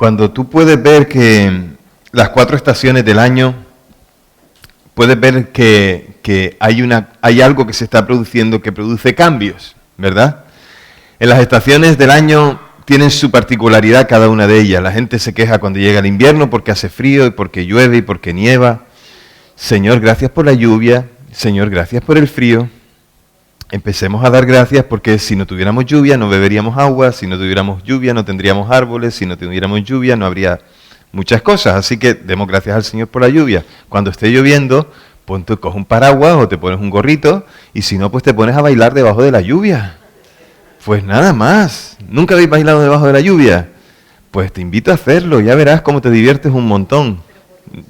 Cuando tú puedes ver que las 4 estaciones del año, puedes ver que hay algo que se está produciendo que produce cambios, ¿verdad? En las estaciones del año tienen su particularidad cada una de ellas. La gente se queja cuando llega el invierno porque hace frío y porque llueve y porque nieva. Señor, gracias por la lluvia. Señor, gracias por el frío. Empecemos a dar gracias porque si no tuviéramos lluvia no beberíamos agua, si no tuviéramos lluvia no tendríamos árboles, si no tuviéramos lluvia no habría muchas cosas. Así que demos gracias al Señor por la lluvia. Cuando esté lloviendo, coge un paraguas o te pones un gorrito y si no, pues te pones a bailar debajo de la lluvia. Pues nada más. ¿Nunca habéis bailado debajo de la lluvia? Pues te invito a hacerlo, ya verás cómo te diviertes un montón.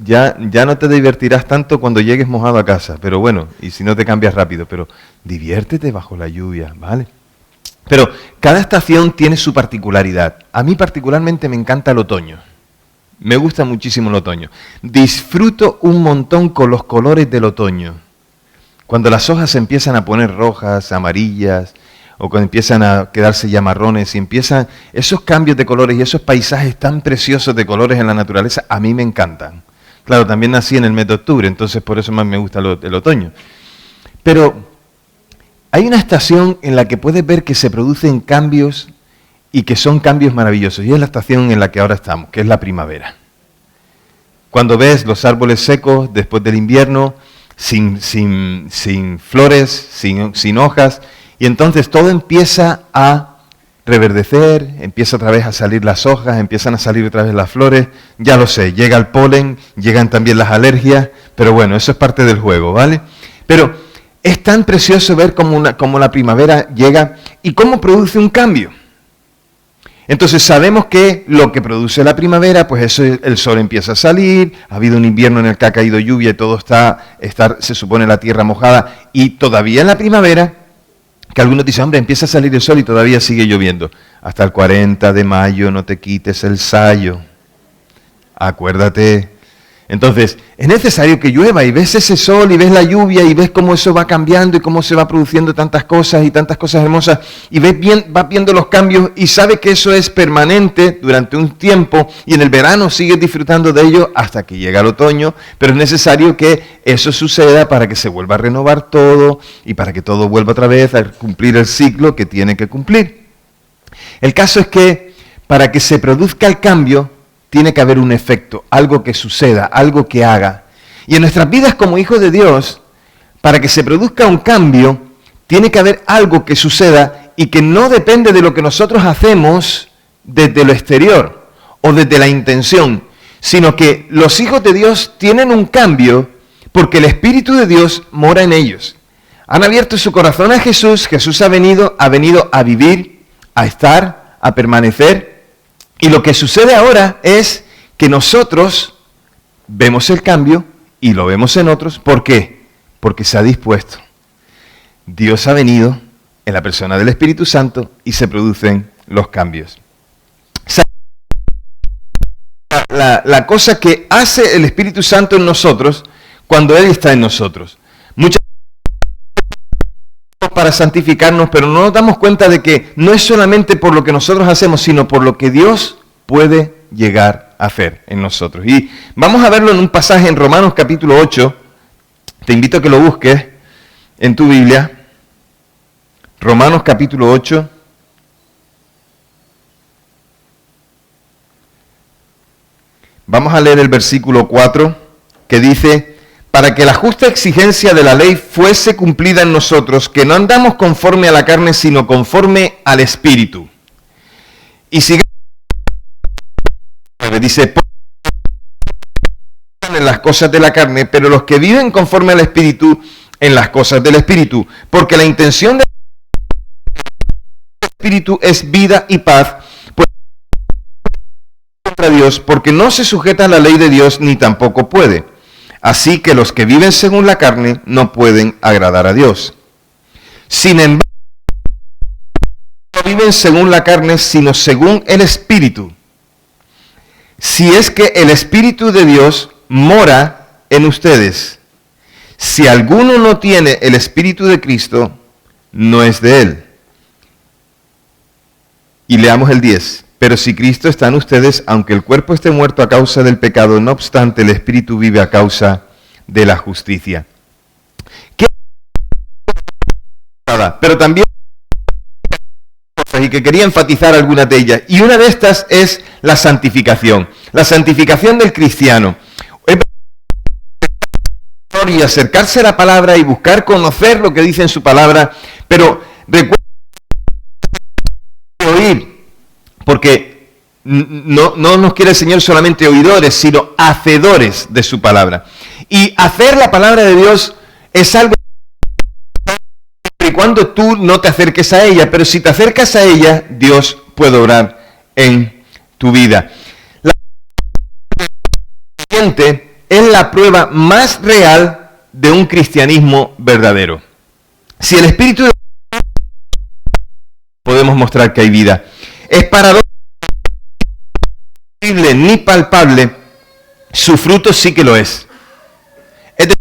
Ya no te divertirás tanto cuando llegues mojado a casa, pero bueno, y si no te cambias rápido, pero diviértete bajo la lluvia, ¿vale? Pero cada estación tiene su particularidad. A mí particularmente me encanta el otoño. Me gusta muchísimo el otoño. Disfruto un montón con los colores del otoño. Cuando las hojas se empiezan a poner rojas, amarillas, o cuando empiezan a quedarse ya marrones y empiezan esos cambios de colores y esos paisajes tan preciosos de colores en la naturaleza, a mí me encantan. Claro, también nací en el mes de octubre, entonces por eso más me gusta el otoño. Pero hay una estación en la que puedes ver que se producen cambios y que son cambios maravillosos, y es la estación en la que ahora estamos, que es la primavera. Cuando ves los árboles secos después del invierno, sin flores, sin hojas, y entonces todo empieza a reverdecer, empieza otra vez a salir las hojas, empiezan a salir otra vez las flores, ya lo sé, llega el polen, llegan también las alergias, pero bueno, eso es parte del juego, ¿vale? Pero es tan precioso ver cómo la primavera llega y cómo produce un cambio. Entonces sabemos que lo que produce la primavera, pues eso, el sol empieza a salir, ha habido un invierno en el que ha caído lluvia y todo se supone la tierra mojada, y todavía en la primavera, que algunos dicen, hombre, empieza a salir el sol y todavía sigue lloviendo. Hasta el 40 de mayo no te quites el sayo. Acuérdate. Entonces, es necesario que llueva y ves ese sol y ves la lluvia y ves cómo eso va cambiando y cómo se va produciendo tantas cosas y tantas cosas hermosas y vas viendo los cambios y sabes que eso es permanente durante un tiempo y en el verano sigues disfrutando de ello hasta que llega el otoño, pero es necesario que eso suceda para que se vuelva a renovar todo y para que todo vuelva otra vez a cumplir el ciclo que tiene que cumplir. El caso es que para que se produzca el cambio, tiene que haber un efecto, algo que suceda, algo que haga. Y en nuestras vidas como hijos de Dios, para que se produzca un cambio, tiene que haber algo que suceda y que no depende de lo que nosotros hacemos desde lo exterior o desde la intención, sino que los hijos de Dios tienen un cambio porque el Espíritu de Dios mora en ellos. Han abierto su corazón a Jesús, Jesús ha venido a vivir, a estar, a permanecer. Y lo que sucede ahora es que nosotros vemos el cambio y lo vemos en otros. ¿Por qué? Porque se ha dispuesto. Dios ha venido en la persona del Espíritu Santo y se producen los cambios. La cosa que hace el Espíritu Santo en nosotros cuando Él está en nosotros. Muchas veces para santificarnos, pero no nos damos cuenta de que no es solamente por lo que nosotros hacemos, sino por lo que Dios puede llegar a hacer en nosotros. Y vamos a verlo en un pasaje en Romanos capítulo 8. Te invito a que lo busques en tu Biblia. Romanos capítulo 8. Vamos a leer el versículo 4, que dice: para que la justa exigencia de la ley fuese cumplida en nosotros, que no andamos conforme a la carne, sino conforme al Espíritu. Y sigue, dice, en las cosas de la carne, pero los que viven conforme al Espíritu, en las cosas del Espíritu. Porque la intención del Espíritu es vida y paz, pues contra Dios, porque no se sujeta a la ley de Dios, ni tampoco puede. Así que los que viven según la carne no pueden agradar a Dios. Sin embargo, no viven según la carne, sino según el Espíritu. Si es que el Espíritu de Dios mora en ustedes. Si alguno no tiene el Espíritu de Cristo, no es de Él. Y leamos el 10. Pero si Cristo está en ustedes, aunque el cuerpo esté muerto a causa del pecado, no obstante el espíritu vive a causa de la justicia. ¿Qué? Pero también y que quería enfatizar algunas de ellas. Y una de estas es la santificación. La santificación del cristiano. Y acercarse a la palabra y buscar conocer lo que dice en su palabra, pero recuerda oír, porque no nos quiere el Señor solamente oidores, sino hacedores de su palabra. Y hacer la palabra de Dios es algo y cuando tú no te acerques a ella, pero si te acercas a ella, Dios puede obrar en tu vida. La siguiente es la prueba más real de un cristianismo verdadero. Si el Espíritu de Dios podemos mostrar que hay vida. Es paradójico ni palpable, su fruto sí que lo es. Es decir,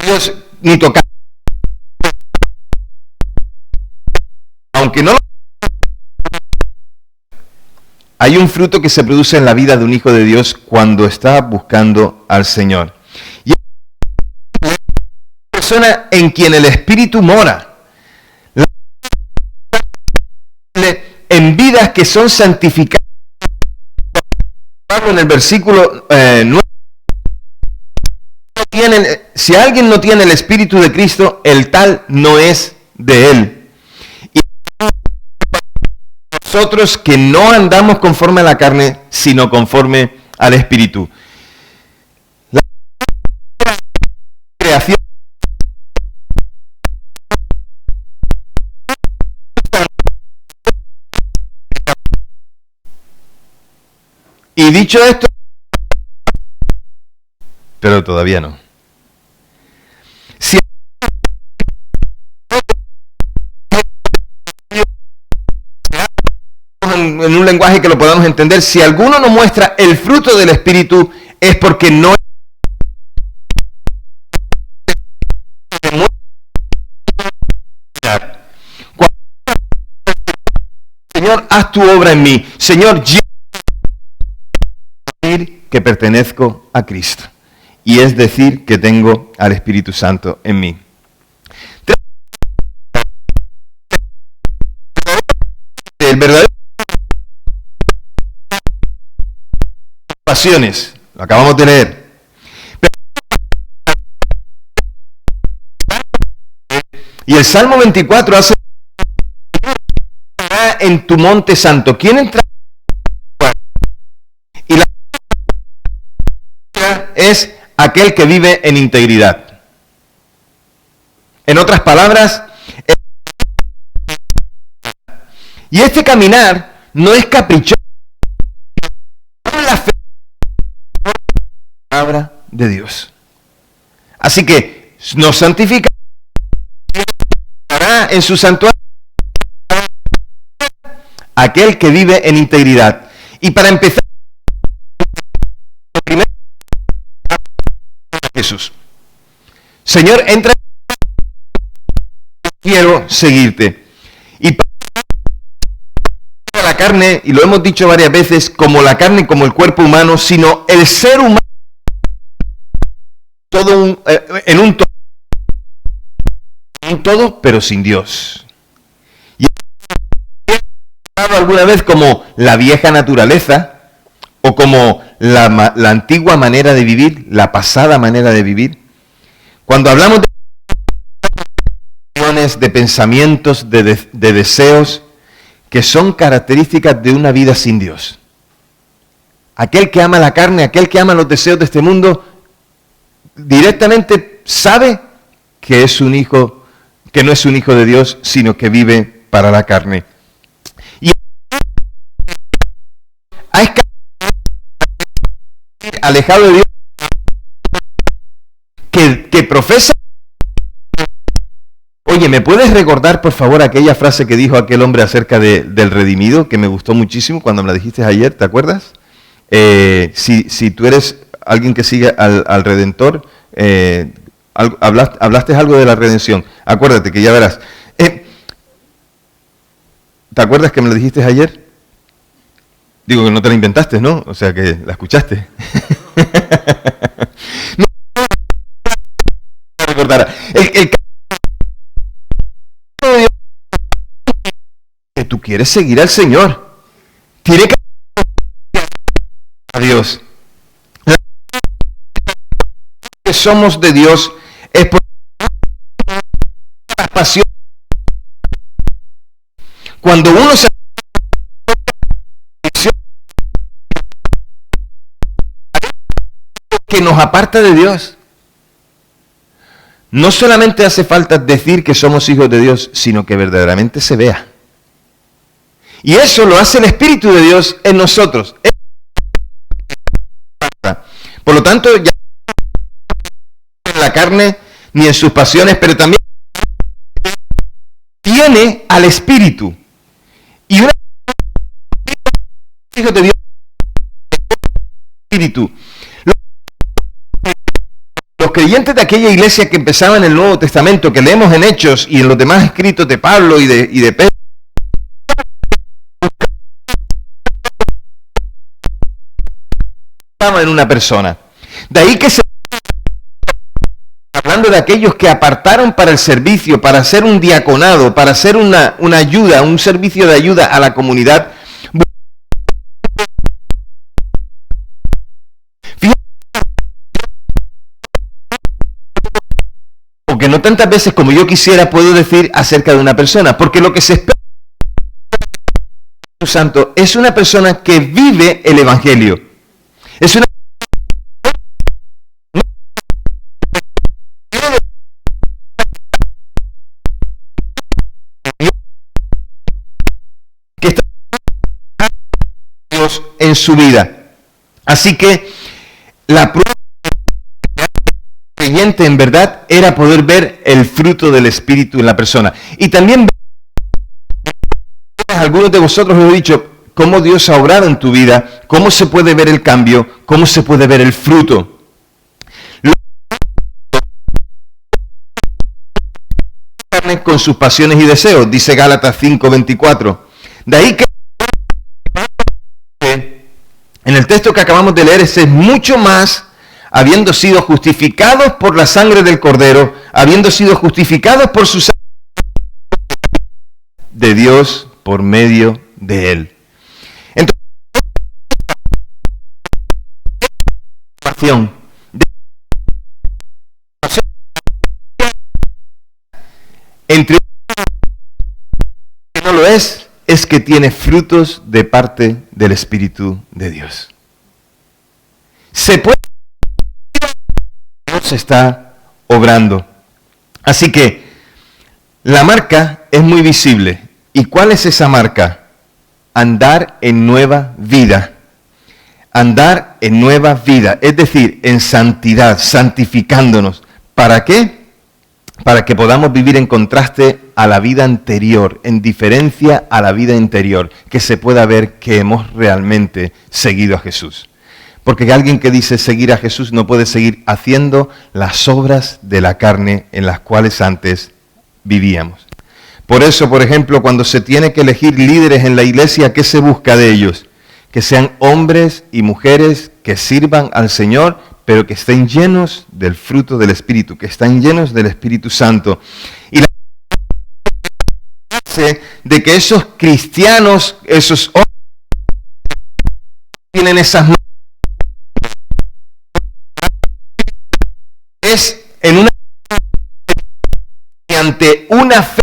Dios ni tocar. Aunque no lo... Hay un fruto que se produce en la vida de un hijo de Dios cuando está buscando al Señor. Y es una persona en quien el Espíritu mora. En vidas que son santificadas. En el versículo 9. Si alguien no tiene el Espíritu de Cristo, el tal no es de él. Nosotros que no andamos conforme a la carne, sino conforme al Espíritu. La creación y dicho esto, pero todavía no. Si en un lenguaje que lo podamos entender, si alguno no muestra el fruto del Espíritu, es porque no Señor, haz tu obra en mí. Señor, yo que pertenezco a Cristo. Y es decir, que tengo al Espíritu Santo en mí. El verdadero pasiones, lo acabamos de leer. Y el Salmo 24 hace en tu monte santo. ¿Quién entra? Y la es aquel que vive en integridad. En otras palabras, y este caminar no es caprichoso, es la fe de la palabra de Dios. Así que nos santifica en su santuario aquel que vive en integridad. Y para empezar, primero Jesús. Señor, entra, quiero seguirte. Y para la carne, y lo hemos dicho varias veces, como la carne, como el cuerpo humano, sino el ser humano todo en un todo, pero sin Dios. Y alguna vez como la vieja naturaleza o como la antigua manera de vivir, la pasada manera de vivir. Cuando hablamos de pensamientos, de deseos que son características de una vida sin Dios. Aquel que ama la carne, aquel que ama los deseos de este mundo, directamente sabe que es un hijo, que no es un hijo de Dios, sino que vive para la carne. Y ha alejado de Dios, que profesa. Oye, ¿me puedes recordar, por favor, aquella frase que dijo aquel hombre acerca del redimido, que me gustó muchísimo cuando me la dijiste ayer, ¿te acuerdas? Si tú eres alguien que sigue al Redentor, hablaste algo de la redención. Acuérdate que ya verás. ¿Te acuerdas que me lo dijiste ayer? Digo que no te la inventaste, ¿no? O sea que la escuchaste. No recordara. El que tú quieres seguir al Señor. Tiene que a Dios. Que somos de Dios es por la pasión. Cuando uno se que nos aparta de Dios. No solamente hace falta decir que somos hijos de Dios, sino que verdaderamente se vea. Y eso lo hace el Espíritu de Dios en nosotros. Por lo tanto, ya no en la carne ni en sus pasiones, pero también tiene al Espíritu. Y una hijos de Dios, Espíritu. Los creyentes de aquella iglesia que empezaba en el Nuevo Testamento, que leemos en Hechos y en los demás escritos de Pablo y de Pedro, en una persona. De ahí que hablando de aquellos que apartaron para el servicio, para hacer un diaconado, para hacer una ayuda, un servicio de ayuda a la comunidad. Porque no tantas veces como yo quisiera puedo decir acerca de una persona, porque lo que se espera del Santo es una persona que vive el Evangelio. Es una que está en su vida. Así que la prueba creyente en verdad era poder ver el fruto del Espíritu en la persona. Y también algunos de vosotros os he dicho cómo Dios ha obrado en tu vida, cómo se puede ver el cambio, cómo se puede ver el fruto. Con sus pasiones y deseos, dice Gálatas 5:24. De ahí que en el texto que acabamos de leer es mucho más, habiendo sido justificados por la sangre del Cordero, habiendo sido justificados por su sangre de Dios por medio de Él. Entonces, entre que no lo es que tiene frutos de parte del Espíritu de Dios. Se puede, Dios está obrando. Así que la marca es muy visible. ¿Y cuál es esa marca? Andar en nueva vida. Andar en nueva vida, es decir, en santidad, santificándonos. ¿Para qué? Para que podamos vivir en contraste a la vida anterior, en diferencia a la vida interior, que se pueda ver que hemos realmente seguido a Jesús. Porque alguien que dice seguir a Jesús no puede seguir haciendo las obras de la carne en las cuales antes vivíamos. Por eso, por ejemplo, cuando se tiene que elegir líderes en la iglesia, ¿qué se busca de ellos? Que sean hombres y mujeres que sirvan al Señor, pero que estén llenos del fruto del Espíritu, que estén llenos del Espíritu Santo. Y la de que esos cristianos, esos hombres tienen esas manos, es en una ante una fe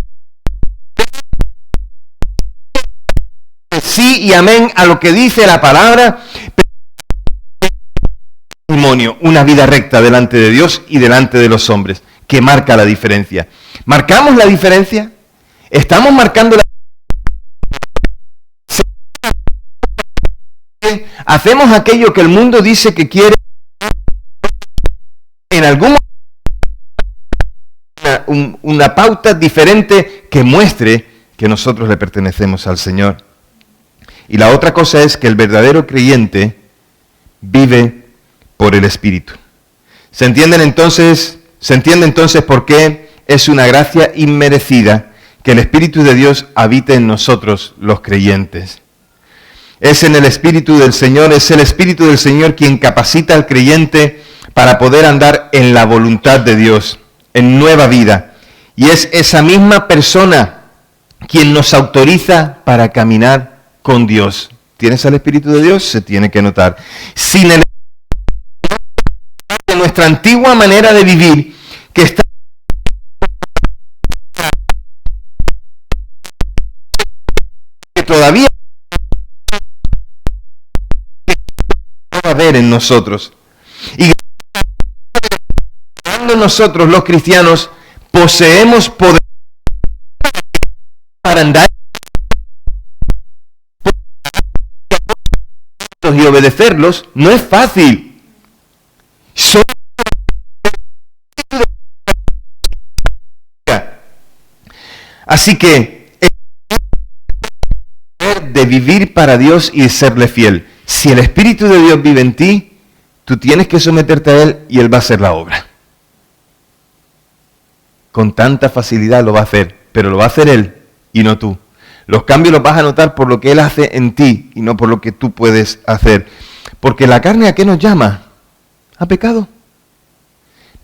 sí y amén a lo que dice la palabra, una vida recta delante de Dios y delante de los hombres, que marca la diferencia. ¿Marcamos la diferencia? ¿Estamos marcando la diferencia? ¿Hacemos aquello que el mundo dice que quiere? En algún momento una pauta diferente que muestre que nosotros le pertenecemos al Señor. Y la otra cosa es que el verdadero creyente vive por el Espíritu. ¿Se entiende entonces por qué es una gracia inmerecida que el Espíritu de Dios habite en nosotros, los creyentes? Es en el Espíritu del Señor, es el Espíritu del Señor quien capacita al creyente para poder andar en la voluntad de Dios, en nueva vida. Y es esa misma persona quien nos autoriza para caminar con Dios. ¿Tienes al Espíritu de Dios? Se tiene que notar. Sin el de nuestra antigua manera de vivir, que está que todavía va a haber en nosotros. Y cuando nosotros los cristianos poseemos poder para andar y obedecerlos, no es fácil. Así que de vivir para Dios y de serle fiel. Si el Espíritu de Dios vive en ti, tú tienes que someterte a Él y Él va a hacer la obra. Con tanta facilidad lo va a hacer, pero lo va a hacer Él y no tú. Los cambios los vas a notar por lo que Él hace en ti y no por lo que tú puedes hacer. Porque la carne, ¿a qué nos llama? A pecado.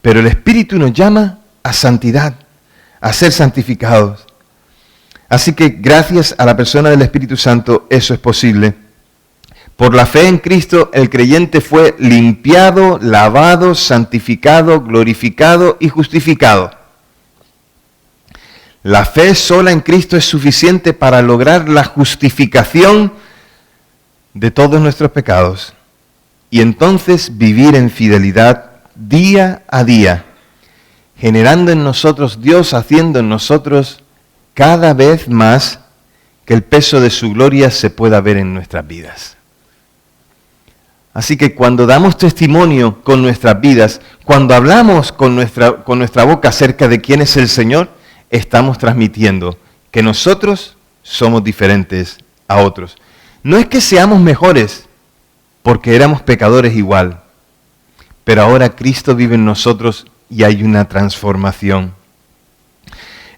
Pero el Espíritu nos llama a santidad, a ser santificados. Así que gracias a la persona del Espíritu Santo eso es posible. Por la fe en Cristo el creyente fue limpiado, lavado, santificado, glorificado y justificado. La fe sola en Cristo es suficiente para lograr la justificación de todos nuestros pecados y entonces vivir en fidelidad día a día, generando en nosotros, Dios haciendo en nosotros cada vez más que el peso de su gloria se pueda ver en nuestras vidas. Así que cuando damos testimonio con nuestras vidas, cuando hablamos con nuestra boca acerca de quién es el Señor, estamos transmitiendo que nosotros somos diferentes a otros. No es que seamos mejores, porque éramos pecadores igual, pero ahora Cristo vive en nosotros y hay una transformación.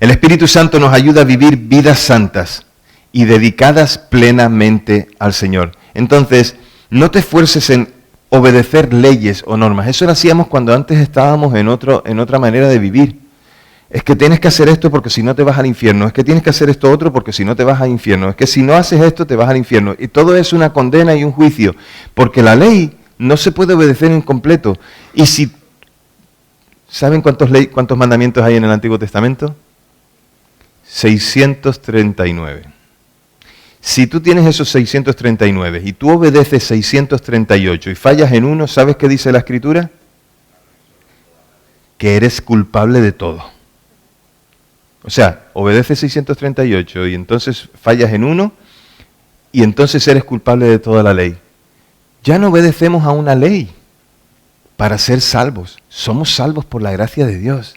El Espíritu Santo nos ayuda a vivir vidas santas y dedicadas plenamente al Señor. Entonces, no te esfuerces en obedecer leyes o normas. Eso lo hacíamos cuando antes estábamos en otra manera de vivir. Es que tienes que hacer esto porque si no te vas al infierno. Es que tienes que hacer esto otro porque si no te vas al infierno. Es que si no haces esto te vas al infierno. Y todo es una condena y un juicio. Porque la ley no se puede obedecer en completo. Y si, ¿saben cuántos mandamientos hay en el Antiguo Testamento? 639. Si tú tienes esos 639 y tú obedeces 638 y fallas en uno, ¿sabes qué dice la Escritura? Que eres culpable de todo. O sea, obedeces 638 y entonces fallas en uno y entonces eres culpable de toda la ley. Ya no obedecemos a una ley para ser salvos. Somos salvos por la gracia de Dios.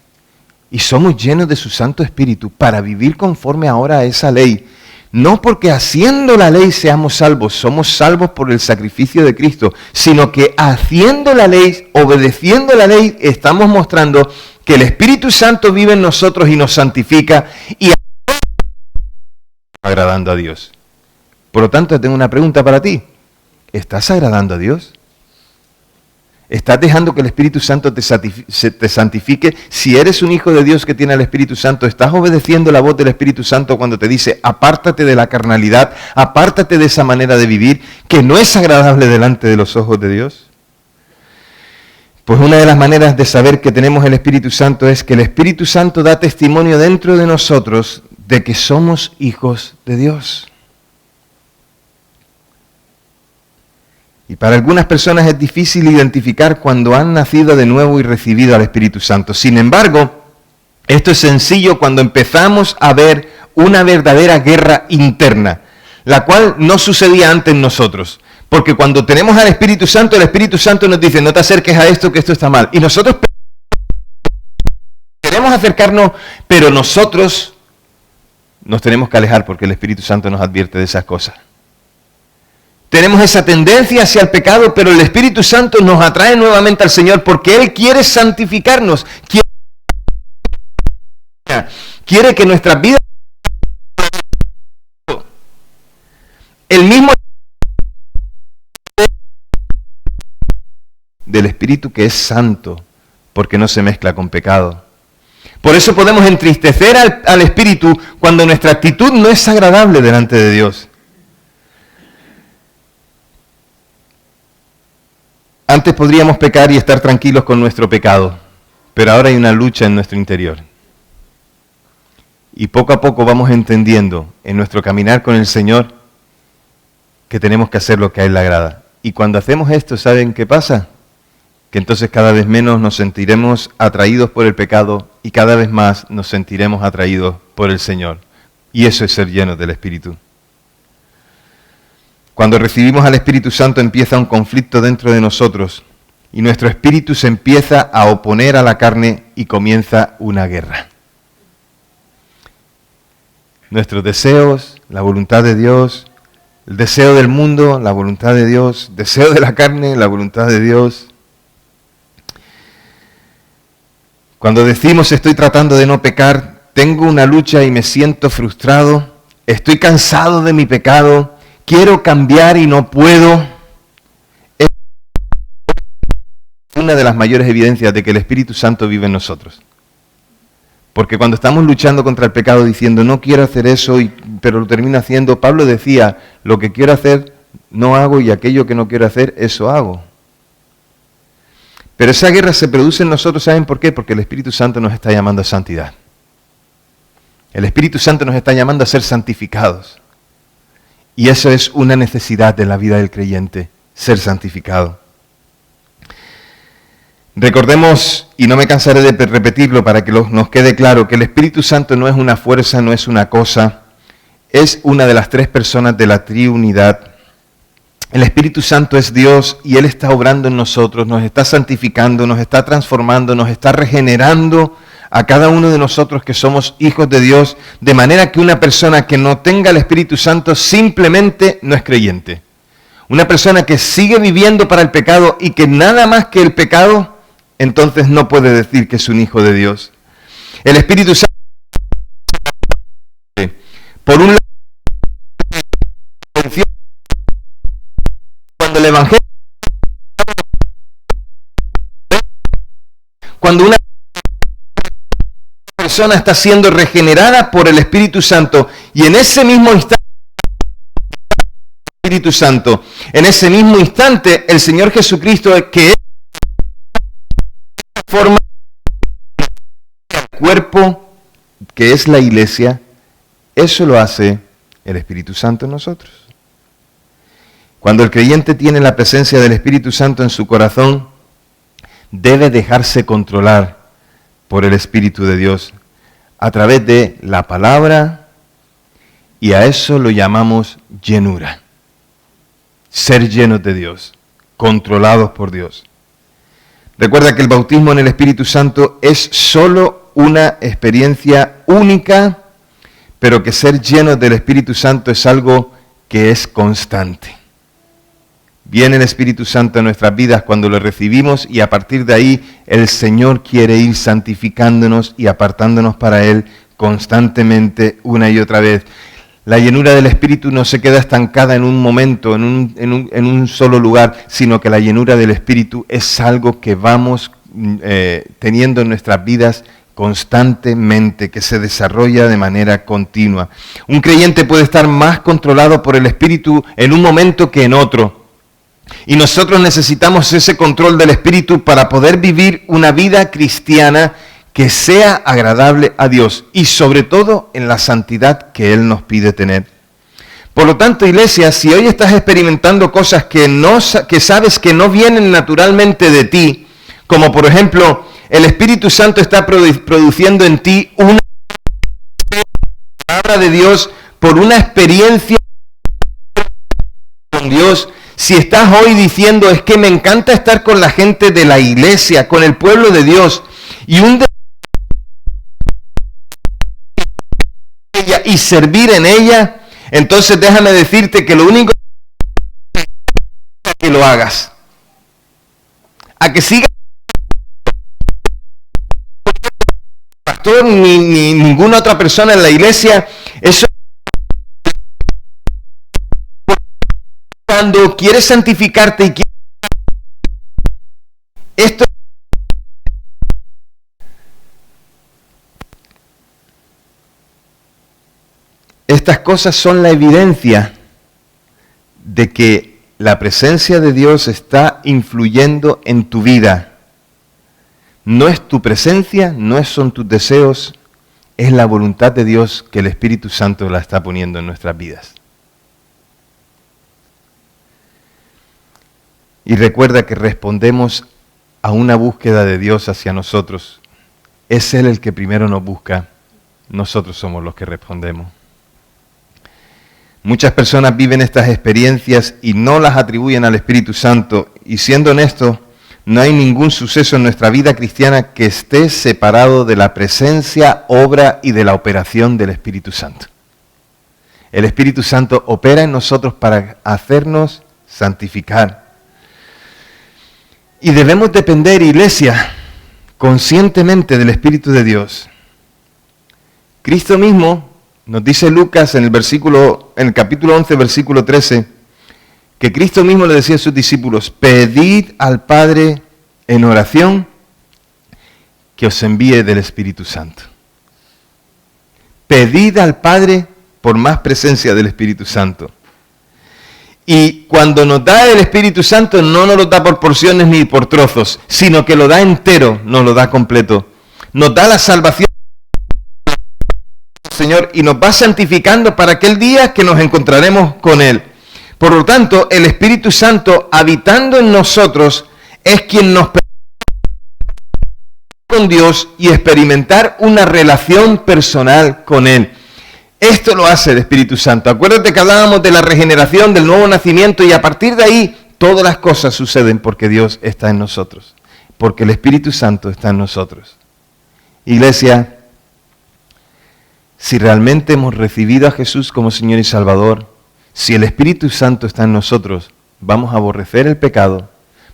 Y somos llenos de su Santo Espíritu para vivir conforme ahora a esa ley. No porque haciendo la ley seamos salvos, somos salvos por el sacrificio de Cristo, sino que haciendo la ley, obedeciendo la ley, estamos mostrando que el Espíritu Santo vive en nosotros y nos santifica y agradando a Dios. Por lo tanto, tengo una pregunta para ti. ¿Estás agradando a Dios? ¿Estás dejando que el Espíritu Santo te santifique? Si eres un hijo de Dios que tiene el Espíritu Santo, ¿estás obedeciendo la voz del Espíritu Santo cuando te dice, apártate de la carnalidad, apártate de esa manera de vivir que no es agradable delante de los ojos de Dios? Pues una de las maneras de saber que tenemos el Espíritu Santo es que el Espíritu Santo da testimonio dentro de nosotros de que somos hijos de Dios. Y para algunas personas es difícil identificar cuando han nacido de nuevo y recibido al Espíritu Santo. Sin embargo, esto es sencillo cuando empezamos a ver una verdadera guerra interna, la cual no sucedía antes en nosotros. Porque cuando tenemos al Espíritu Santo, el Espíritu Santo nos dice, no te acerques a esto, que esto está mal. Y nosotros queremos acercarnos, pero nosotros nos tenemos que alejar porque el Espíritu Santo nos advierte de esas cosas. Tenemos esa tendencia hacia el pecado, pero el Espíritu Santo nos atrae nuevamente al Señor porque Él quiere santificarnos. Quiere que nuestras vidas... El mismo del Espíritu que es santo, porque no se mezcla con pecado. Por eso podemos entristecer al Espíritu cuando nuestra actitud no es agradable delante de Dios. Antes podríamos pecar y estar tranquilos con nuestro pecado, pero ahora hay una lucha en nuestro interior. Y poco a poco vamos entendiendo en nuestro caminar con el Señor que tenemos que hacer lo que a Él le agrada. Y cuando hacemos esto, ¿saben qué pasa? Que entonces cada vez menos nos sentiremos atraídos por el pecado y cada vez más nos sentiremos atraídos por el Señor. Y eso es ser llenos del Espíritu. Cuando recibimos al Espíritu Santo empieza un conflicto dentro de nosotros y nuestro espíritu se empieza a oponer a la carne y comienza una guerra. Nuestros deseos, la voluntad de Dios, el deseo del mundo, la voluntad de Dios, deseo de la carne, la voluntad de Dios. Cuando decimos estoy tratando de no pecar, tengo una lucha y me siento frustrado, estoy cansado de mi pecado, quiero cambiar y no puedo. Es una de las mayores evidencias de que el Espíritu Santo vive en nosotros. Porque cuando estamos luchando contra el pecado diciendo no quiero hacer eso, pero lo termino haciendo, Pablo decía, lo que quiero hacer no hago y aquello que no quiero hacer, eso hago. Pero esa guerra se produce en nosotros, ¿saben por qué? Porque el Espíritu Santo nos está llamando a santidad. El Espíritu Santo nos está llamando a ser santificados. Y eso es una necesidad de la vida del creyente, ser santificado. Recordemos, y no me cansaré de repetirlo para que nos quede claro, que el Espíritu Santo no es una fuerza, no es una cosa, es una de las tres personas de la Trinidad. El Espíritu Santo es Dios y Él está obrando en nosotros, nos está santificando, nos está transformando, nos está regenerando a cada uno de nosotros que somos hijos de Dios, de manera que una persona que no tenga el Espíritu Santo simplemente no es creyente. Una persona que sigue viviendo para el pecado y que nada más que el pecado, entonces no puede decir que es un hijo de Dios. El Espíritu Santo, por un lado, cuando el Evangelio, cuando una persona está siendo regenerada por el Espíritu Santo y en ese mismo instante, Espíritu Santo, en ese mismo instante, el Señor Jesucristo, que es forma el cuerpo que es la iglesia, eso lo hace el Espíritu Santo en nosotros. Cuando el creyente tiene la presencia del Espíritu Santo en su corazón, debe dejarse controlar por el Espíritu de Dios a través de la palabra, y a eso lo llamamos llenura. Ser llenos de Dios, controlados por Dios. Recuerda que el bautismo en el Espíritu Santo es solo una experiencia única, pero que ser llenos del Espíritu Santo es algo que es constante. Viene el Espíritu Santo en nuestras vidas cuando lo recibimos y a partir de ahí el Señor quiere ir santificándonos y apartándonos para Él constantemente una y otra vez. La llenura del Espíritu no se queda estancada en un momento, en un solo lugar, sino que la llenura del Espíritu es algo que vamos teniendo en nuestras vidas constantemente, que se desarrolla de manera continua. Un creyente puede estar más controlado por el Espíritu en un momento que en otro. Y nosotros necesitamos ese control del Espíritu para poder vivir una vida cristiana que sea agradable a Dios y sobre todo en la santidad que Él nos pide tener. Por lo tanto, iglesia, si hoy estás experimentando cosas que sabes que no vienen naturalmente de ti, como por ejemplo, el Espíritu Santo está produciendo en ti una palabra de Dios por una experiencia con Dios. Si estás hoy diciendo, es que me encanta estar con la gente de la iglesia, con el pueblo de Dios, y servir en ella, entonces déjame decirte que lo único que lo hagas, a que sigas pastor ni ninguna otra persona en la iglesia, eso cuando quieres santificarte y quieres Estas cosas son la evidencia de que la presencia de Dios está influyendo en tu vida. No es tu presencia, son tus deseos, es la voluntad de Dios que el Espíritu Santo la está poniendo en nuestras vidas. Y recuerda que respondemos a una búsqueda de Dios hacia nosotros. Es Él el que primero nos busca, nosotros somos los que respondemos. Muchas personas viven estas experiencias y no las atribuyen al Espíritu Santo. Y siendo honestos, no hay ningún suceso en nuestra vida cristiana que esté separado de la presencia, obra y de la operación del Espíritu Santo. El Espíritu Santo opera en nosotros para hacernos santificar. Y debemos depender, iglesia, conscientemente del Espíritu de Dios. Cristo mismo nos dice Lucas en el capítulo 11, versículo 13, que Cristo mismo le decía a sus discípulos: pedid al Padre en oración que os envíe del Espíritu Santo. Pedid al Padre por más presencia del Espíritu Santo. Y cuando nos da el Espíritu Santo, no nos lo da por porciones ni por trozos, sino que lo da entero, nos lo da completo. Nos da la salvación, Señor, y nos va santificando para aquel día que nos encontraremos con Él. Por lo tanto, el Espíritu Santo habitando en nosotros es quien nos permite con Dios y experimentar una relación personal con Él. Esto lo hace el Espíritu Santo. Acuérdate que hablábamos de la regeneración, del nuevo nacimiento, y a partir de ahí todas las cosas suceden porque Dios está en nosotros, porque el Espíritu Santo está en nosotros. Iglesia, si realmente hemos recibido a Jesús como Señor y Salvador, si el Espíritu Santo está en nosotros, vamos a aborrecer el pecado,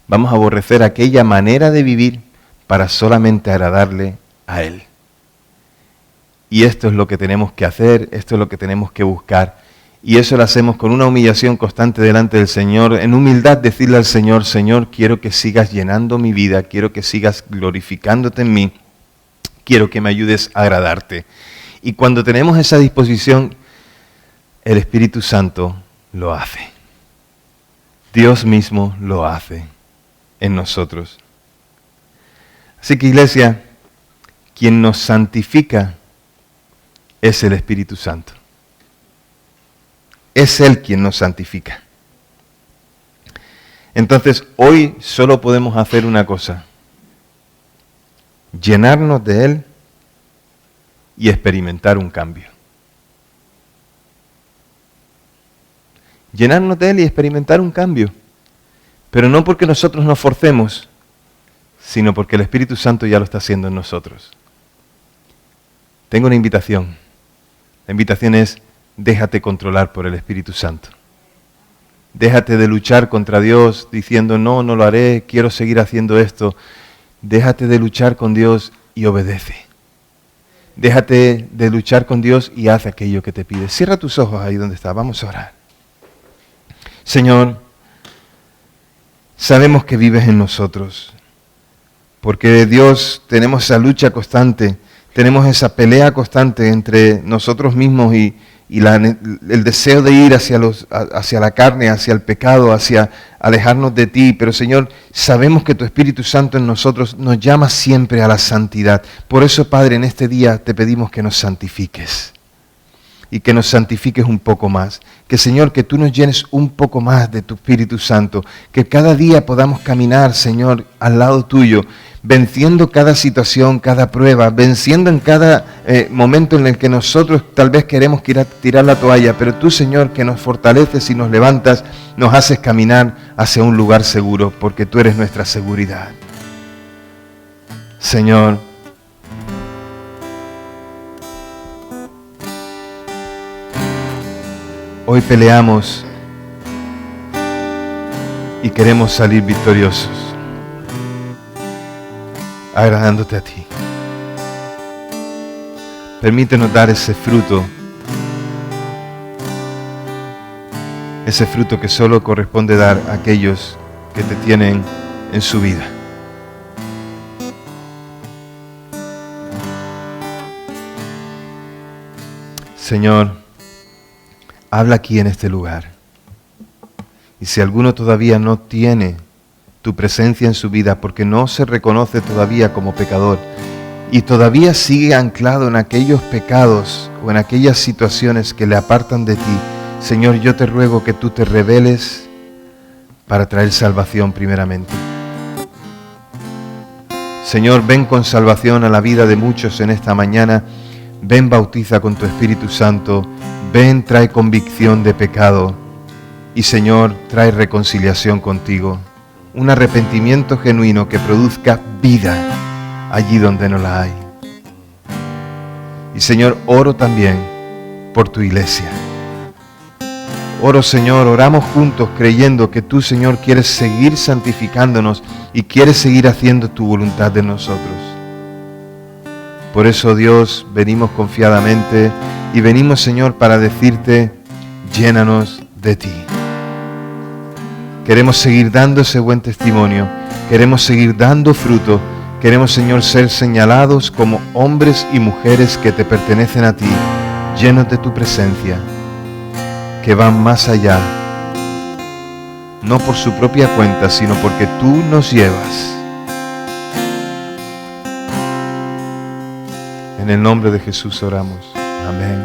vamos a aborrecer aquella manera de vivir para solamente agradarle a Él. Y esto es lo que tenemos que hacer, esto es lo que tenemos que buscar. Y eso lo hacemos con una humillación constante delante del Señor, en humildad decirle al Señor: Señor, quiero que sigas llenando mi vida, quiero que sigas glorificándote en mí, quiero que me ayudes a agradarte. Y cuando tenemos esa disposición, el Espíritu Santo lo hace. Dios mismo lo hace en nosotros. Así que, iglesia, quien nos santifica es el Espíritu Santo. Es Él quien nos santifica. Entonces, hoy solo podemos hacer una cosa: llenarnos de Él y experimentar un cambio. Llenarnos de Él y experimentar un cambio. Pero no porque nosotros nos forcemos, sino porque el Espíritu Santo ya lo está haciendo en nosotros. Tengo una invitación. La invitación es: déjate controlar por el Espíritu Santo. Déjate de luchar contra Dios diciendo: no lo haré, quiero seguir haciendo esto. Déjate de luchar con Dios y obedece. Déjate de luchar con Dios y haz aquello que te pide. Cierra tus ojos ahí donde estás. Vamos a orar. Señor, sabemos que vives en nosotros, porque Dios, tenemos esa lucha constante, tenemos esa pelea constante entre nosotros mismos y el deseo de ir hacia la carne, hacia el pecado, hacia alejarnos de ti. Pero Señor, sabemos que tu Espíritu Santo en nosotros nos llama siempre a la santidad. Por eso, Padre, en este día te pedimos que nos santifiques. Y que nos santifiques un poco más. Que, Señor, que tú nos llenes un poco más de tu Espíritu Santo. Que cada día podamos caminar, Señor, al lado tuyo, venciendo cada situación, cada prueba, venciendo en cada momento en el que nosotros tal vez queremos tirar la toalla, pero tú, Señor, que nos fortaleces y nos levantas, nos haces caminar hacia un lugar seguro, porque tú eres nuestra seguridad. Señor, hoy peleamos y queremos salir victoriosos, agradándote a ti. Permítenos dar ese fruto que solo corresponde dar a aquellos que te tienen en su vida. Señor, habla aquí en este lugar. Y si alguno todavía no tiene tu presencia en su vida porque no se reconoce todavía como pecador y todavía sigue anclado en aquellos pecados o en aquellas situaciones que le apartan de ti, Señor, yo te ruego que tú te reveles para traer salvación primeramente. Señor, ven con salvación a la vida de muchos en esta mañana. Ven, bautiza con tu Espíritu Santo. Ven, trae convicción de pecado. Y Señor, trae reconciliación contigo. Un arrepentimiento genuino que produzca vida allí donde no la hay. Y Señor, oro también por tu iglesia. Oro, Señor, oramos juntos creyendo que tú, Señor, quieres seguir santificándonos y quieres seguir haciendo tu voluntad de nosotros. Por eso, Dios, venimos confiadamente y venimos, Señor, para decirte, llénanos de ti. Queremos seguir dando ese buen testimonio, queremos seguir dando fruto, queremos, Señor, ser señalados como hombres y mujeres que te pertenecen a ti, llenos de tu presencia, que van más allá, no por su propia cuenta, sino porque tú nos llevas. En el nombre de Jesús oramos. Amén.